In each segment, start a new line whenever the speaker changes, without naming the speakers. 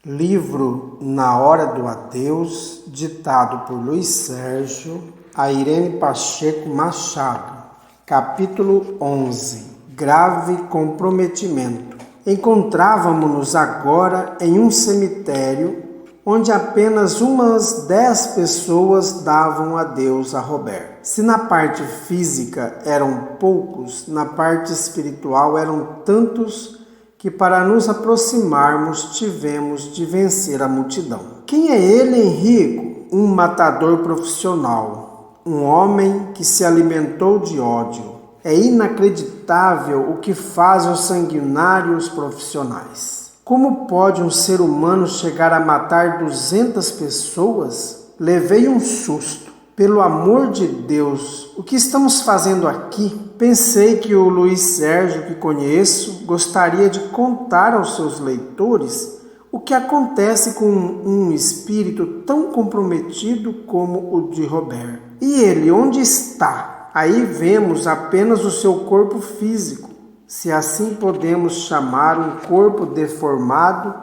Livro Na Hora do Adeus, ditado por Luiz Sérgio a Irene Pacheco Machado. Capítulo 11. Grave comprometimento. Encontrávamos-nos agora em um cemitério onde apenas umas 10 pessoas davam adeus a Roberto. Se na parte física eram poucos, na parte espiritual eram tantos que para nos aproximarmos tivemos de vencer a multidão. Quem é ele, Henrico? Um matador profissional, um homem que se alimentou de ódio. É inacreditável o que fazem os sanguinários profissionais. Como pode um ser humano chegar a matar 200 pessoas? Levei um susto. Pelo amor de Deus, o que estamos fazendo aqui? Pensei que o Luiz Sérgio, que conheço, gostaria de contar aos seus leitores o que acontece com um espírito tão comprometido como o de Roberto. E ele, onde está? Aí vemos apenas o seu corpo físico, se assim podemos chamar um corpo deformado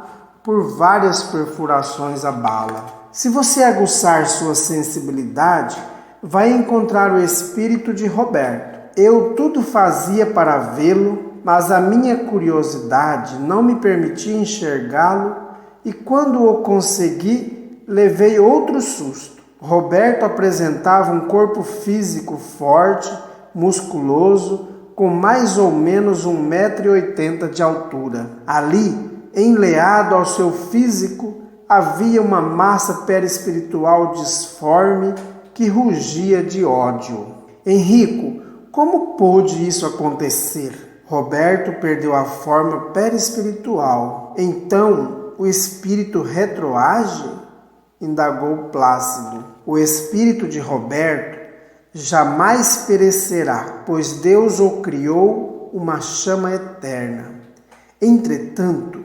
por várias perfurações à bala. Se você aguçar sua sensibilidade, vai encontrar o espírito de Roberto. Eu tudo fazia para vê-lo, mas a minha curiosidade não me permitia enxergá-lo, e quando o consegui, levei outro susto. Roberto apresentava um corpo físico forte, musculoso, com mais ou menos 1,80 m de altura. Ali, enleado ao seu físico, havia uma massa perispiritual disforme que rugia de ódio. Henrico, como pôde isso acontecer? Roberto perdeu a forma perispiritual. Então, o espírito retroage? Indagou Plácido. O espírito de Roberto jamais perecerá, pois Deus o criou uma chama eterna. Entretanto,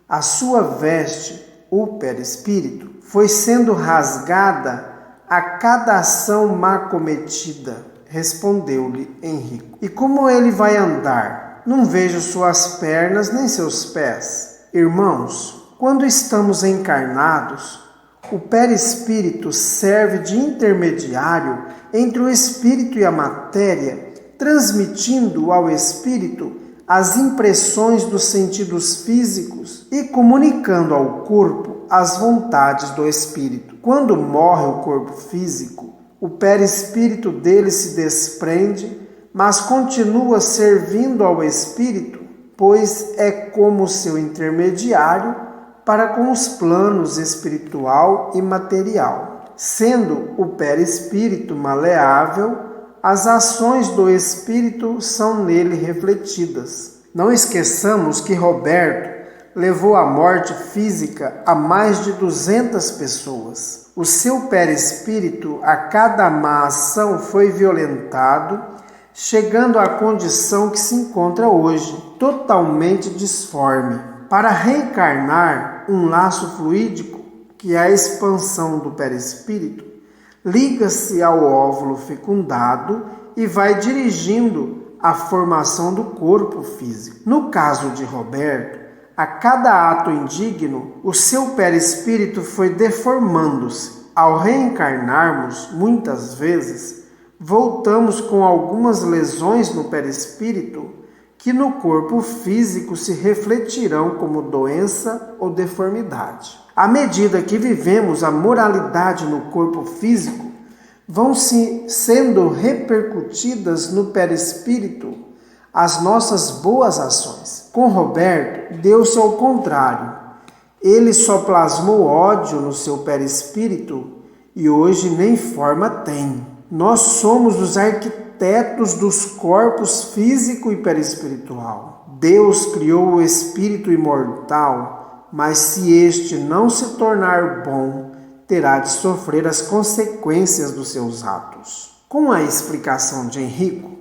a sua veste, o perispírito, foi sendo rasgada a cada ação má cometida. Respondeu-lhe Henrico. E como ele vai andar? Não vejo suas pernas nem seus pés. Irmãos, quando estamos encarnados, o perispírito serve de intermediário entre o espírito e a matéria, transmitindo ao espírito as impressões dos sentidos físicos e comunicando ao corpo as vontades do espírito. Quando morre o corpo físico, o perispírito dele se desprende, mas continua servindo ao espírito, pois é como seu intermediário para com os planos espiritual e material. Sendo o perispírito maleável, as ações do espírito são nele refletidas. Não esqueçamos que Roberto levou a morte física a mais de 200 pessoas. O seu perispírito, a cada má ação, foi violentado, chegando à condição que se encontra hoje, totalmente disforme. Para reencarnar, um laço fluídico, que é a expansão do perispírito, liga-se ao óvulo fecundado e vai dirigindo a formação do corpo físico. No caso de Roberto, a cada ato indigno, o seu perispírito foi deformando-se. Ao reencarnarmos, muitas vezes, voltamos com algumas lesões no perispírito que no corpo físico se refletirão como doença ou deformidade. À medida que vivemos a moralidade no corpo físico, vão sendo repercutidas no perispírito as nossas boas ações. Com Roberto, deu-se ao contrário. Ele só plasmou ódio no seu perispírito e hoje nem forma tem. Nós somos os arquitetos dos corpos físico e perispiritual. Deus criou o espírito imortal, mas se este não se tornar bom, terá de sofrer as consequências dos seus atos. Com a explicação de Henrico,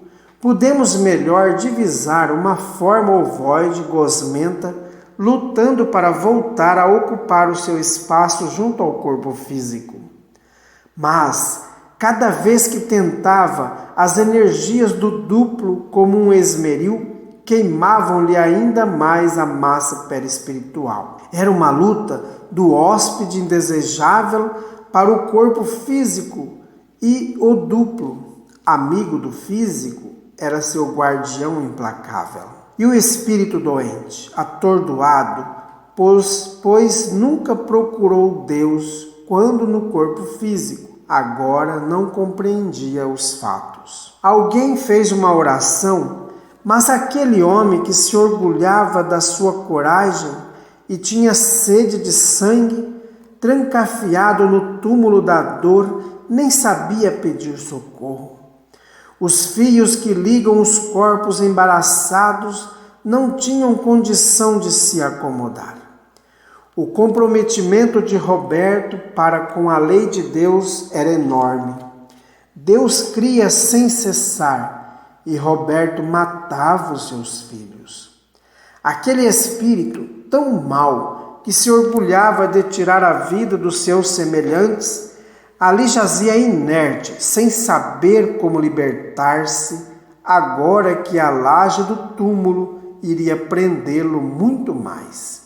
podemos melhor divisar uma forma ovoide gosmenta lutando para voltar a ocupar o seu espaço junto ao corpo físico. Mas, cada vez que tentava, as energias do duplo, como um esmeril, queimavam-lhe ainda mais a massa perispiritual. Era uma luta do hóspede indesejável para o corpo físico e o duplo, amigo do físico, era seu guardião implacável. E o espírito doente, atordoado, pois nunca procurou Deus quando no corpo físico, agora não compreendia os fatos. Alguém fez uma oração, mas aquele homem que se orgulhava da sua coragem e tinha sede de sangue, trancafiado no túmulo da dor, nem sabia pedir socorro. Os fios que ligam os corpos embaraçados não tinham condição de se acomodar. O comprometimento de Roberto para com a lei de Deus era enorme. Deus cria sem cessar e Roberto matava os seus filhos. Aquele espírito tão mau que se orgulhava de tirar a vida dos seus semelhantes, ali jazia inerte, sem saber como libertar-se, agora que a laje do túmulo iria prendê-lo muito mais.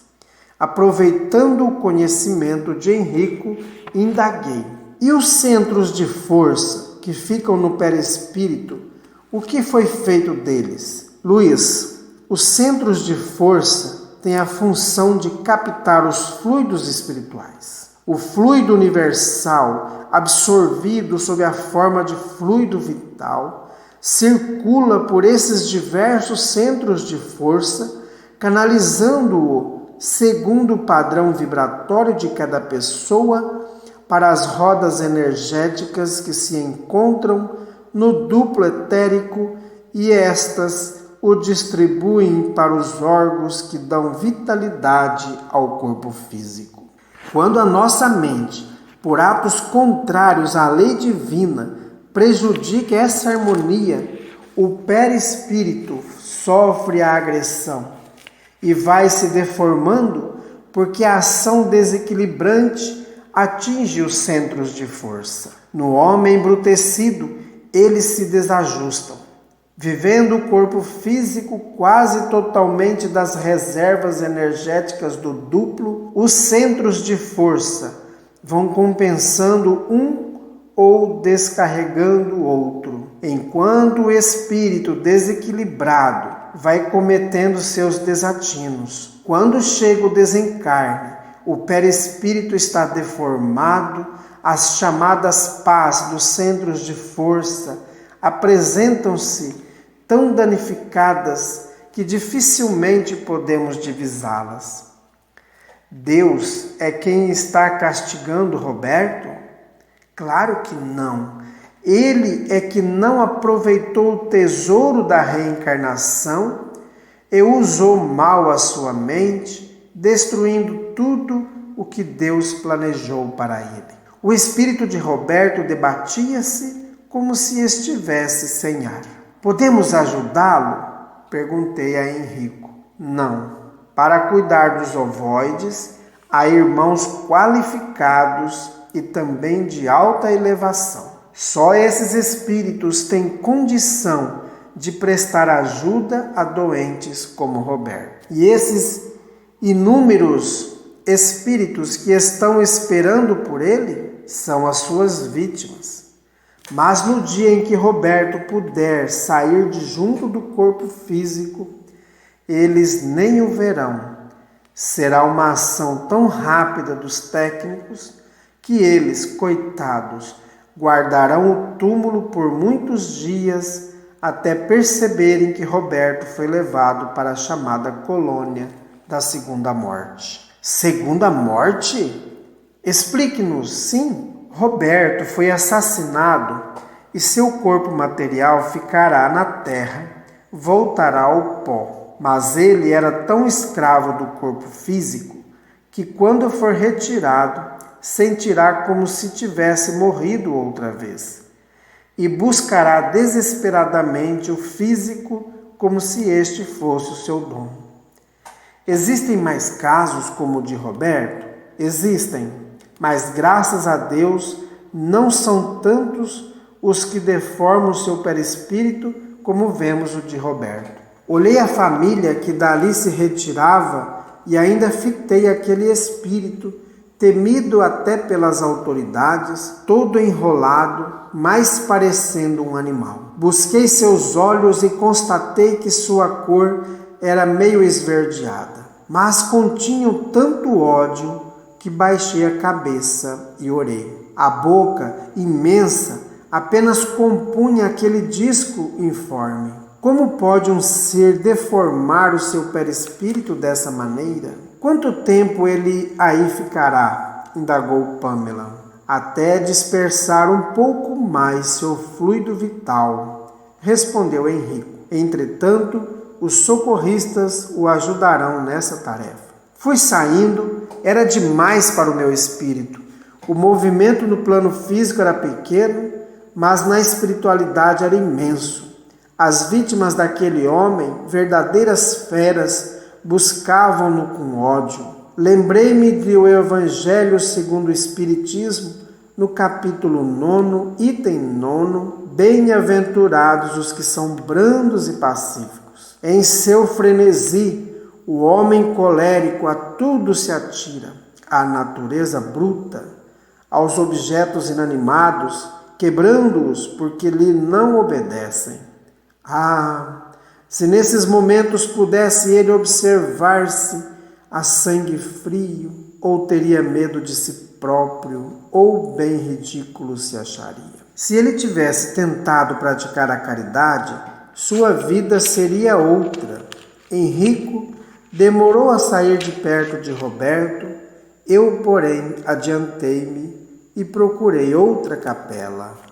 Aproveitando o conhecimento de Henrico, indaguei. E os centros de força que ficam no perispírito, o que foi feito deles? Luiz, os centros de força têm a função de captar os fluidos espirituais. O fluido universal, absorvido sob a forma de fluido vital, circula por esses diversos centros de força, canalizando-o segundo o padrão vibratório de cada pessoa para as rodas energéticas que se encontram no duplo etérico e estas o distribuem para os órgãos que dão vitalidade ao corpo físico. Quando a nossa mente, por atos contrários à lei divina, prejudica essa harmonia, o perispírito sofre a agressão e vai se deformando porque a ação desequilibrante atinge os centros de força. No homem embrutecido, eles se desajustam, vivendo o corpo físico quase totalmente das reservas energéticas do duplo, os centros de força vão compensando um ou descarregando o outro, enquanto o espírito desequilibrado vai cometendo seus desatinos. Quando chega o desencarne, o perispírito está deformado, as chamadas pás dos centros de força apresentam-se tão danificadas que dificilmente podemos divisá-las. Deus é quem está castigando Roberto? Claro que não. Ele é que não aproveitou o tesouro da reencarnação e usou mal a sua mente, destruindo tudo o que Deus planejou para ele. O espírito de Roberto debatia-se como se estivesse sem ar. Podemos ajudá-lo? Perguntei a Henrico. Não. Para cuidar dos ovoides, há irmãos qualificados e também de alta elevação. Só esses espíritos têm condição de prestar ajuda a doentes como Roberto. E esses inúmeros espíritos que estão esperando por ele são as suas vítimas. Mas no dia em que Roberto puder sair de junto do corpo físico, eles nem o verão. Será uma ação tão rápida dos técnicos que eles, coitados, guardarão o túmulo por muitos dias até perceberem que Roberto foi levado para a chamada colônia da segunda morte. Segunda morte? Explique-nos. Sim, Roberto foi assassinado e seu corpo material ficará na terra, voltará ao pó. Mas ele era tão escravo do corpo físico que quando for retirado, sentirá como se tivesse morrido outra vez e buscará desesperadamente o físico como se este fosse o seu dom. Existem mais casos como o de Roberto? Existem, mas graças a Deus não são tantos os que deformam o seu perispírito como vemos o de Roberto. Olhei a família que dali se retirava e ainda fitei aquele espírito, temido até pelas autoridades, todo enrolado, mais parecendo um animal. Busquei seus olhos e constatei que sua cor era meio esverdeada, mas continham tanto ódio que baixei a cabeça e orei. A boca, imensa, apenas compunha aquele disco informe. Como pode um ser deformar o seu perispírito dessa maneira? Quanto tempo ele aí ficará? Indagou Pamela. Até dispersar um pouco mais seu fluido vital, respondeu Henrico. Entretanto, os socorristas o ajudarão nessa tarefa. Fui saindo, era demais para o meu espírito. O movimento no plano físico era pequeno, mas na espiritualidade era imenso. As vítimas daquele homem, verdadeiras feras, buscavam-no com ódio. Lembrei-me do Evangelho segundo o Espiritismo, no capítulo 9, item 9, bem-aventurados os que são brandos e pacíficos. Em seu frenesi, o homem colérico a tudo se atira, à natureza bruta, aos objetos inanimados, quebrando-os porque lhe não obedecem. Ah, se nesses momentos pudesse ele observar-se a sangue frio, ou teria medo de si próprio, ou bem ridículo se acharia. Se ele tivesse tentado praticar a caridade, sua vida seria outra. Henrico demorou a sair de perto de Roberto, eu, porém, adiantei-me e procurei outra capela.